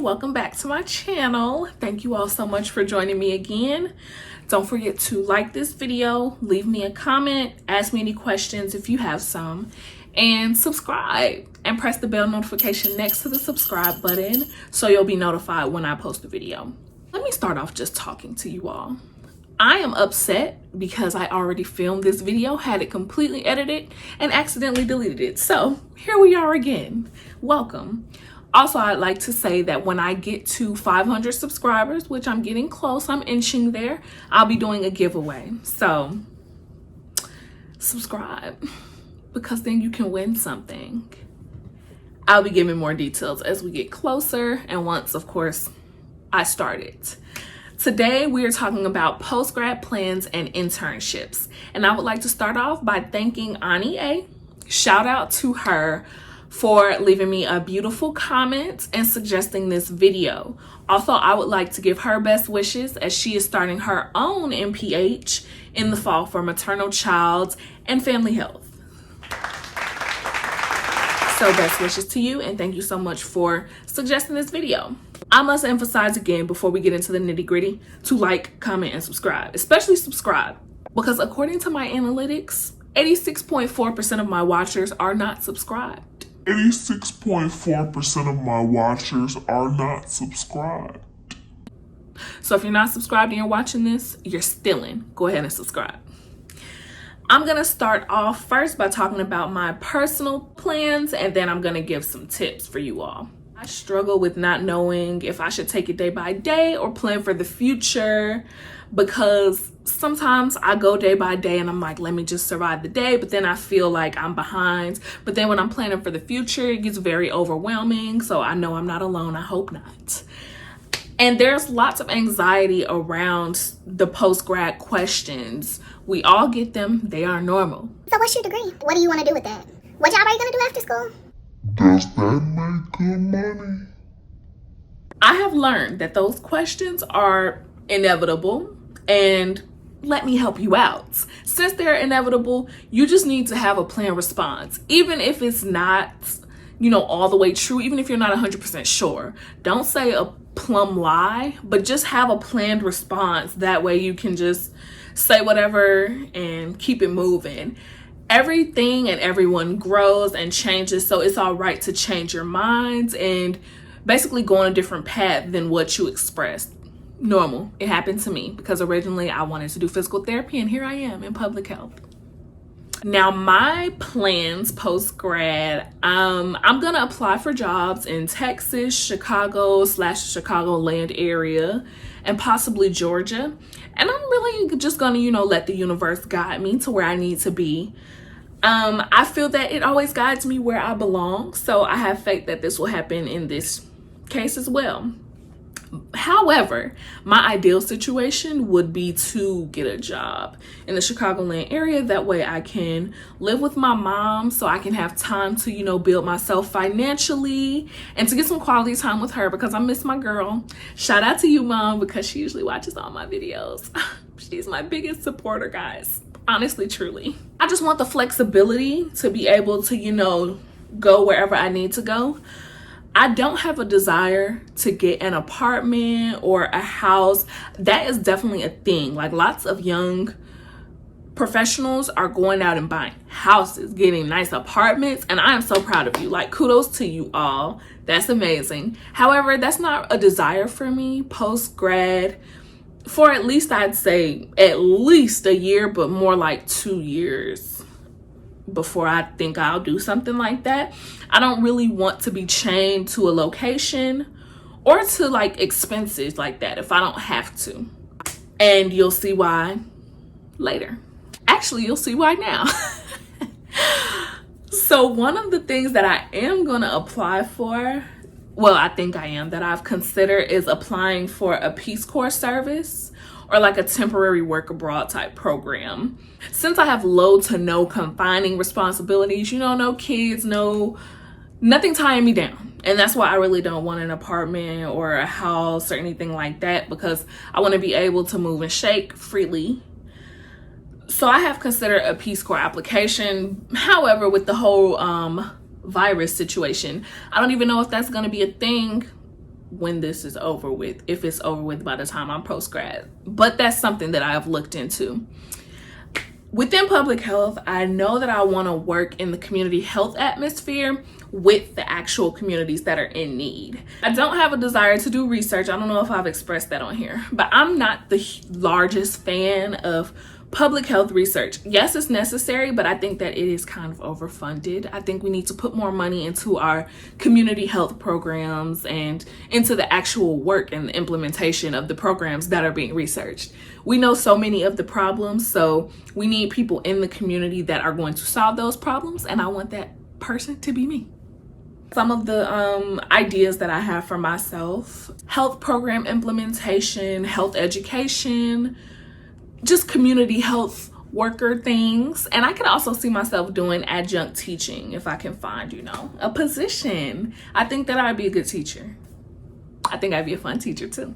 welcome back to my channel. Thank you all so much for joining me again. Don't forget to like this video, leave me a comment, ask me any questions if you have some, and subscribe and press the bell notification next to the subscribe button so you'll be notified when I post a video. Let me start off just talking to you all. I am upset because I already filmed this video, had it completely edited, and accidentally deleted it. So here we are again. Welcome. Also, I'd like to say that when I get to 500 subscribers, which I'm getting close, I'm inching there, I'll be doing a giveaway. So subscribe, because then you can win something. I'll be giving more details as we get closer and once, of course, I start it. Today, we are talking about post-grad plans and internships. And I would like to start off by thanking Ani A. Shout out to her for leaving me a beautiful comment and suggesting this video. Also, I would like to give her best wishes as she is starting her own MPH in the fall for maternal, child, and family health. So best wishes to you, and thank you so much for suggesting this video. I must emphasize again before we get into the nitty-gritty to like, comment, and subscribe, especially subscribe, because according to my analytics, 86.4% of my watchers are not subscribed. 86.4% of my watchers are not subscribed. So if you're not subscribed and you're watching this, you're stealing. Go ahead and subscribe. I'm gonna start off first by talking about my personal plans, and then I'm gonna give some tips for you all. I struggle with not knowing if I should take it day by day or plan for the future, because sometimes I go day by day and I'm like, let me just survive the day, but then I feel like I'm behind. But then when I'm planning for the future, it gets very overwhelming. So I know I'm not alone. I hope not. And there's lots of anxiety around the post-grad questions. We all get them. They are normal. So what's your degree? What do you want to do with that? What job are you going to do after school? Does that make good money? I have learned that those questions are inevitable, and let me help you out. Since they're inevitable, you just need to have a planned response. Even if it's not, all the way true, even if you're not 100% sure. Don't say a plumb lie, but just have a planned response. That way you can just say whatever and keep it moving. Everything and everyone grows and changes, so it's all right to change your minds and basically go on a different path than what you expressed. Normal. It happened to me because originally I wanted to do physical therapy, and here I am in public health. Now, my plans post-grad, I'm gonna apply for jobs in Texas, Chicago/Chicagoland area, and possibly Georgia. And I'm really just gonna, let the universe guide me to where I need to be. I feel that it always guides me where I belong, so I have faith that this will happen in this case as well. However, my ideal situation would be to get a job in the Chicagoland area. That way I can live with my mom so I can have time to, build myself financially and to get some quality time with her, because I miss my girl. Shout out to you, Mom, because she usually watches all my videos. She's my biggest supporter, guys. Honestly, truly. I just want the flexibility to be able to, go wherever I need to go. I don't have a desire to get an apartment or a house. That is definitely a thing. Like, lots of young professionals are going out and buying houses, getting nice apartments, and I am so proud of you. Like, kudos to you all. That's amazing. However, that's not a desire for me post-grad for at least, I'd say, at least a year, but more like 2 years before I think I'll do something like that. I don't really want to be chained to a location or to like expenses like that if I don't have to. And you'll see why later. Actually, you'll see why now. So one of the things that I am going to apply for, well, I think I am, that I've considered is applying for a Peace Corps service or like a temporary work abroad type program. Since I have low to no confining responsibilities, no kids, nothing tying me down. And that's why I really don't want an apartment or a house or anything like that, because I want to be able to move and shake freely. So I have considered a Peace Corps application. However, with the whole virus situation, I don't even know if that's going to be a thing when this is over with, if it's over with by the time I'm post-grad. But that's something that I've looked into. Within public health, I know that I want to work in the community health atmosphere with the actual communities that are in need. I don't have a desire to do research. I don't know if I've expressed that on here, but I'm not the largest fan of public health research. Yes, it's necessary, but I think that it is kind of overfunded. I think we need to put more money into our community health programs and into the actual work and the implementation of the programs that are being researched. We know so many of the problems, so we need people in the community that are going to solve those problems, and I want that person to be me. Some of the ideas that I have for myself: health program implementation, health education, just community health worker things. And I could also see myself doing adjunct teaching if I can find, a position. I think that I'd be a good teacher. I think I'd be a fun teacher too.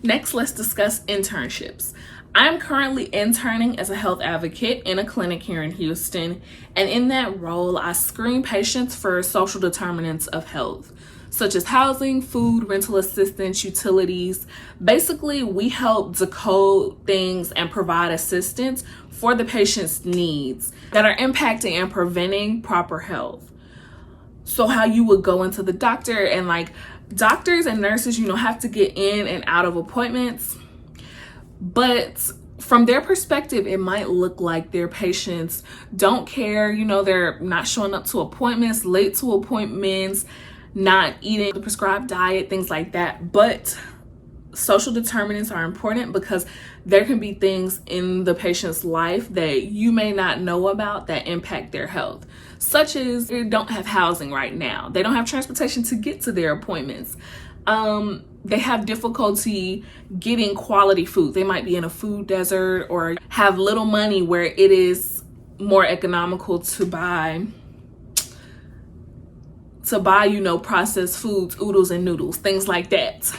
Next, let's discuss internships. I'm currently interning as a health advocate in a clinic here in Houston, and in that role, I screen patients for social determinants of health, such as housing, food, rental assistance, utilities. Basically, we help decode things and provide assistance for the patient's needs that are impacting and preventing proper health. So how you would go into the doctor, and doctors and nurses, have to get in and out of appointments. But from their perspective, it might look like their patients don't care. They're not showing up to appointments, late to appointments, not eating the prescribed diet, things like that. But social determinants are important because there can be things in the patient's life that you may not know about that impact their health, such as they don't have housing right now. They don't have transportation to get to their appointments. They have difficulty getting quality food. They might be in a food desert or have little money where it is more economical to buy processed foods, oodles and noodles, things like that.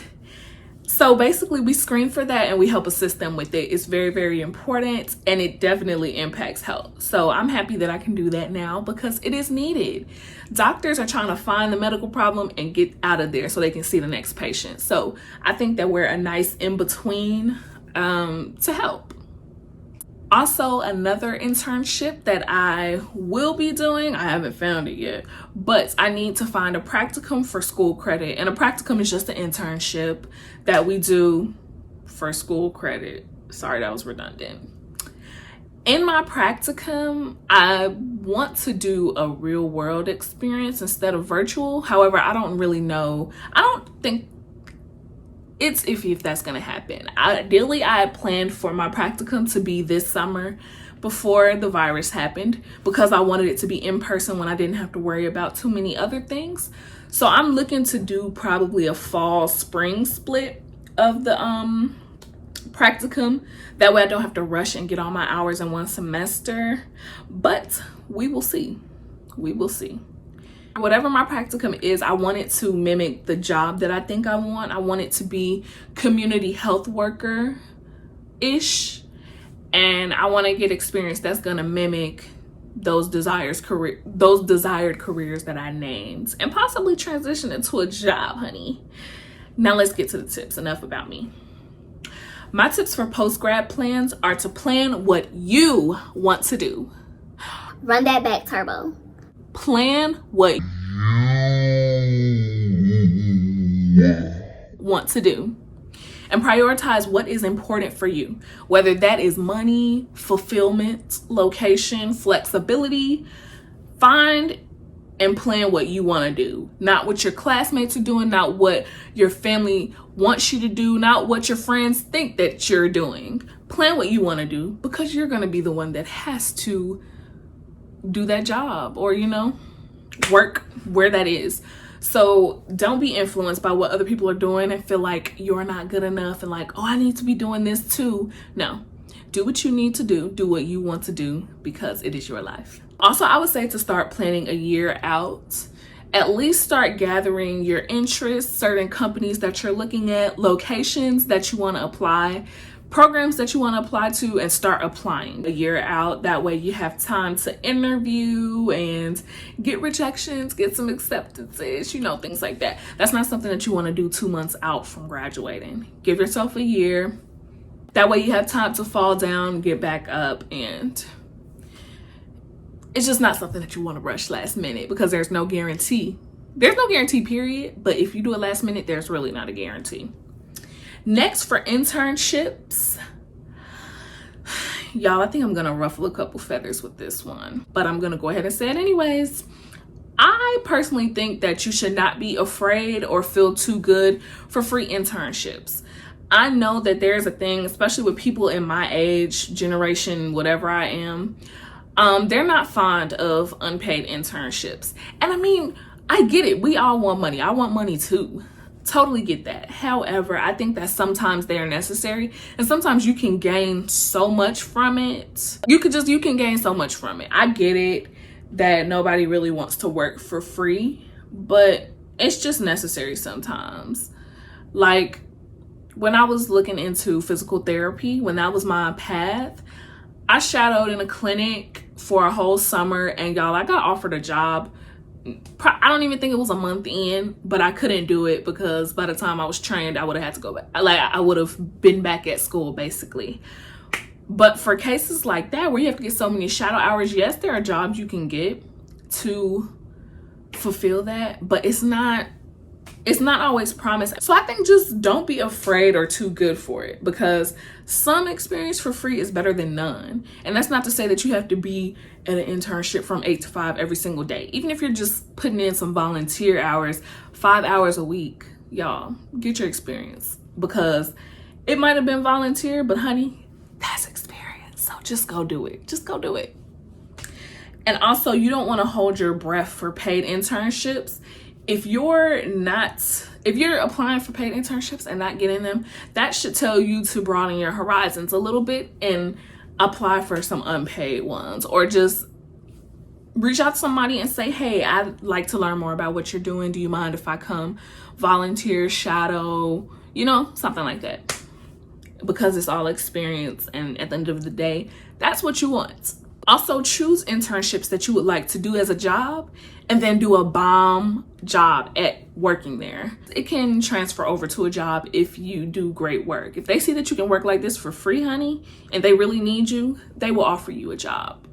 So basically, we screen for that and we help assist them with it. It's very, very important, and it definitely impacts health. So I'm happy that I can do that now because it is needed. Doctors are trying to find the medical problem and get out of there so they can see the next patient. So I think that we're a nice in-between to help. Also, another internship that I will be doing, I haven't found it yet, but I need to find a practicum for school credit. And a practicum is just an internship that we do for school credit. Sorry, that was redundant. In my practicum, I want to do a real world experience instead of virtual. However, I don't really know. I don't think it's iffy if that's going to happen. Ideally, I had planned for my practicum to be this summer before the virus happened because I wanted it to be in person when I didn't have to worry about too many other things. So I'm looking to do probably a fall spring split of the practicum. That way I don't have to rush and get all my hours in one semester, but we will see. We will see. Whatever my practicum is, I want it to mimic the job that I think I want. I want it to be community health worker-ish, and I want to get experience that's going to mimic those desired careers that I named, and possibly transition into a job, honey. Now let's get to the tips. Enough about me. My tips for post-grad plans are to plan what you want to do. Run that back, Turbo. Plan what you want to do and prioritize what is important for you, whether that is money, fulfillment, location, flexibility. Find and plan what you want to do, not what your classmates are doing, not what your family wants you to do, not what your friends think that you're doing. Plan what you want to do because you're going to be the one that has to do that job or, work where that is. So don't be influenced by what other people are doing and feel like you're not good enough and I need to be doing this too. No, do what you need to do what you want to do because it is your life. Also, I would say to start planning a year out. At least start gathering your interests, certain companies that you're looking at, locations that you want to apply. programs that you want to apply to and start applying a year out. That way you have time to interview and get rejections, get some acceptances, things like that. That's not something that you want to do 2 months out from graduating. Give yourself a year. That way you have time to fall down, get back up, and it's just not something that you want to rush last minute, because there's no guarantee. There's no guarantee, period. But if you do it last minute, there's really not a guarantee. Next, for internships, y'all, I think I'm gonna ruffle a couple feathers with this one, but I'm gonna go ahead and say it anyways. I personally think that you should not be afraid or feel too good for free internships. I know that there's a thing, especially with people in my age, generation, whatever I am, they're not fond of unpaid internships. And I mean, I get it. We all want money. I want money too. Totally get that. However, I think that sometimes they are necessary, and sometimes you can gain so much from it. You can gain so much from it. I get it that nobody really wants to work for free, but it's just necessary sometimes. Like when I was looking into physical therapy, when that was my path, I shadowed in a clinic for a whole summer, and y'all, I got offered a job. I don't even think it was a month in, but I couldn't do it because by the time I was trained, I would have had to go back. Like, I would have been back at school basically. But for cases like that where you have to get so many shadow hours, yes, there are jobs you can get to fulfill that, but it's not always promised. So I think just don't be afraid or too good for it, because some experience for free is better than none. And that's not to say that you have to be at an internship from 8 to 5 every single day. Even if you're just putting in some volunteer hours, 5 hours a week, y'all, get your experience, because it might have been volunteer, but honey, that's experience. So just go do it. Just go do it. And also, you don't want to hold your breath for paid internships. If you're applying for paid internships and not getting them, that should tell you to broaden your horizons a little bit and apply for some unpaid ones, or just reach out to somebody and say, hey, I'd like to learn more about what you're doing. Do you mind if I come volunteer, shadow, something like that? Because it's all experience, and at the end of the day, that's what you want. Also, choose internships that you would like to do as a job, and then do a bomb job at working there. It can transfer over to a job if you do great work. If they see that you can work like this for free, honey, and they really need you, they will offer you a job,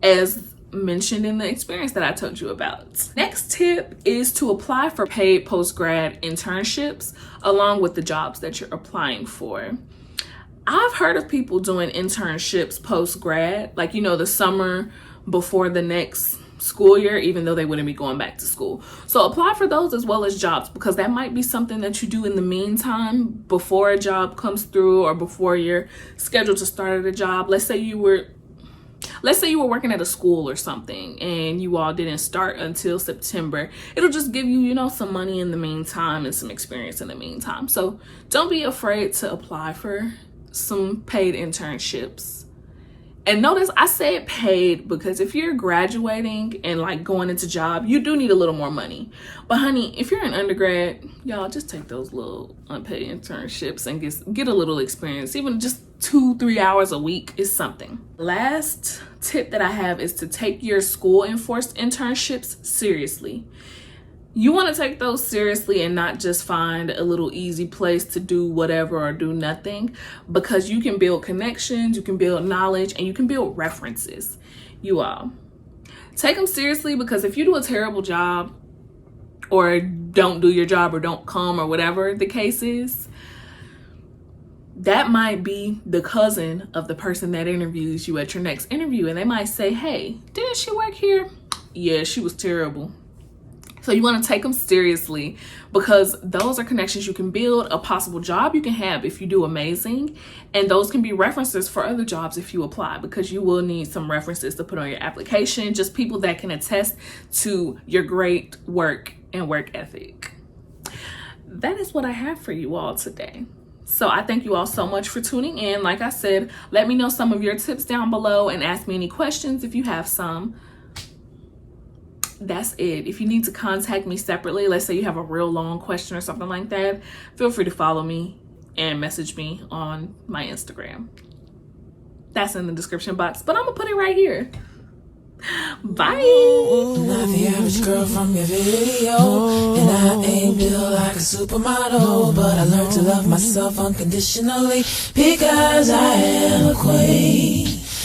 as mentioned in the experience that I told you about. Next tip is to apply for paid post-grad internships along with the jobs that you're applying for. I've heard of people doing internships post-grad, like, the summer before the next school year, even though they wouldn't be going back to school. So apply for those as well as jobs, because that might be something that you do in the meantime before a job comes through, or before you're scheduled to start at a job. Let's say you were working at a school or something and you all didn't start until September. It'll just give you, some money in the meantime and some experience in the meantime. So don't be afraid to apply for some paid internships. And notice I said paid, because if you're graduating and like going into job, you do need a little more money. But honey, if you're an undergrad, y'all, just take those little unpaid internships and get a little experience. Even just 2-3 hours a week is something. Last tip that I have is to take your school enforced internships seriously. You want to take those seriously and not just find a little easy place to do whatever or do nothing, because you can build connections, you can build knowledge, and you can build references. You all take them seriously, because if you do a terrible job or don't do your job or don't come or whatever the case is, that might be the cousin of the person that interviews you at your next interview, and they might say, hey, didn't she work here? Yeah, she was terrible. So you want to take them seriously, because those are connections you can build, a possible job you can have if you do amazing, and those can be references for other jobs if you apply, because you will need some references to put on your application, just people that can attest to your great work and work ethic. That is what I have for you all today. So I thank you all so much for tuning in. Like I said, let me know some of your tips down below and ask me any questions if you have some. That's it. If you need to contact me separately, let's say you have a real long question or something like that, feel free to follow me and message me on my Instagram. That's in the description box, but I'm gonna put it right here. Bye. Not the average girl from your video, and I ain't built like a supermodel, but I learned to love myself unconditionally because I am a queen.